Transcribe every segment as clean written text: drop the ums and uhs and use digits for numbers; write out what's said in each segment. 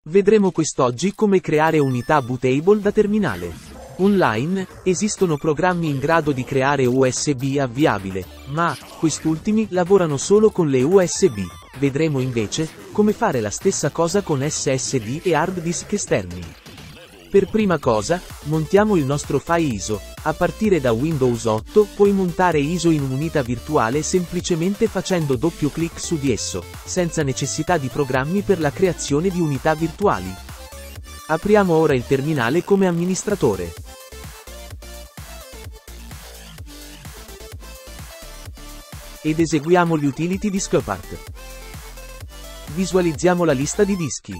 Vedremo quest'oggi come creare unità bootable da terminale. Online, esistono programmi in grado di creare USB avviabile, ma, quest'ultimi lavorano solo con le USB. Vedremo invece, come fare la stessa cosa con SSD e hard disk esterni. Per prima cosa, montiamo il nostro file ISO. A partire da Windows 8 puoi montare ISO in un'unità virtuale semplicemente facendo doppio clic su di esso, senza necessità di programmi per la creazione di unità virtuali. Apriamo ora il terminale come amministratore. Ed eseguiamo gli utility di Scopart. Visualizziamo la lista di dischi.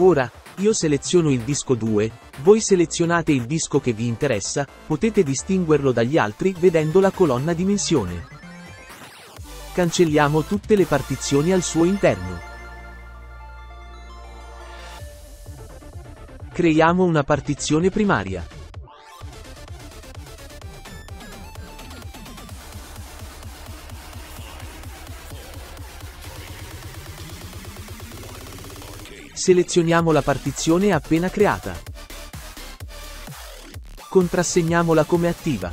Ora, io seleziono il disco 2, voi selezionate il disco che vi interessa, potete distinguerlo dagli altri vedendo la colonna dimensione. Cancelliamo tutte le partizioni al suo interno. Creiamo una partizione primaria. Selezioniamo la partizione appena creata. Contrassegniamola come attiva.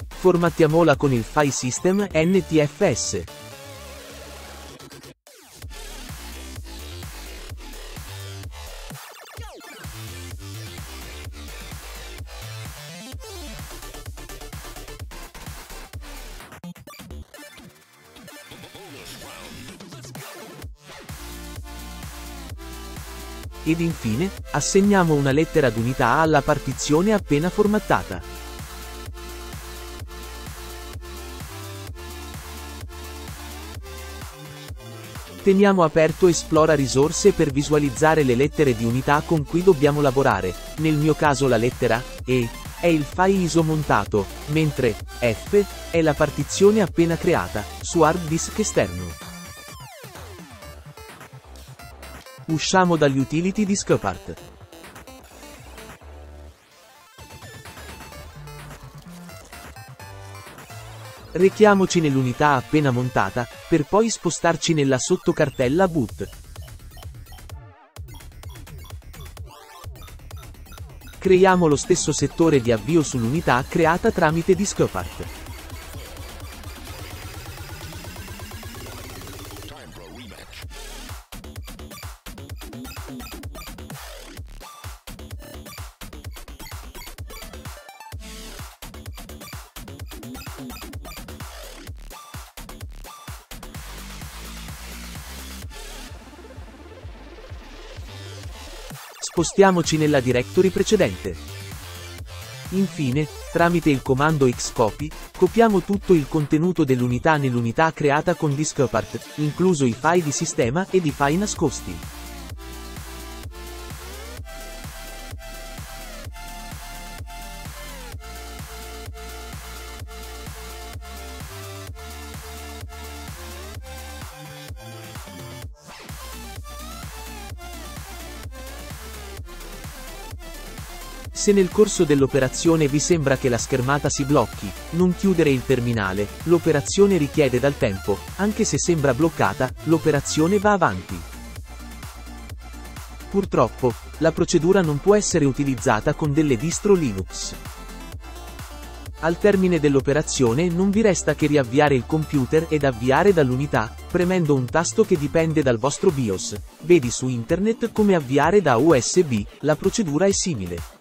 Formattiamola con il file system NTFS. Ed infine, assegniamo una lettera d'unità alla partizione appena formattata. Teniamo aperto Esplora risorse per visualizzare le lettere di unità con cui dobbiamo lavorare, nel mio caso la lettera E è il file ISO montato, mentre F è la partizione appena creata, su hard disk esterno. Usciamo dagli utility di Scopart. Rechiamoci nell'unità appena montata, per poi spostarci nella sottocartella Boot. Creiamo lo stesso settore di avvio sull'unità creata tramite di Scopart. Spostiamoci nella directory precedente. Infine, tramite il comando xcopy, copiamo tutto il contenuto dell'unità nell'unità creata con di Scopart, incluso i file di sistema ed i file nascosti. Se nel corso dell'operazione vi sembra che la schermata si blocchi, non chiudere il terminale, l'operazione richiede del tempo, anche se sembra bloccata, l'operazione va avanti. Purtroppo, la procedura non può essere utilizzata con delle distro Linux. Al termine dell'operazione non vi resta che riavviare il computer ed avviare dall'unità, premendo un tasto che dipende dal vostro BIOS. Vedi su internet come avviare da USB, la procedura è simile.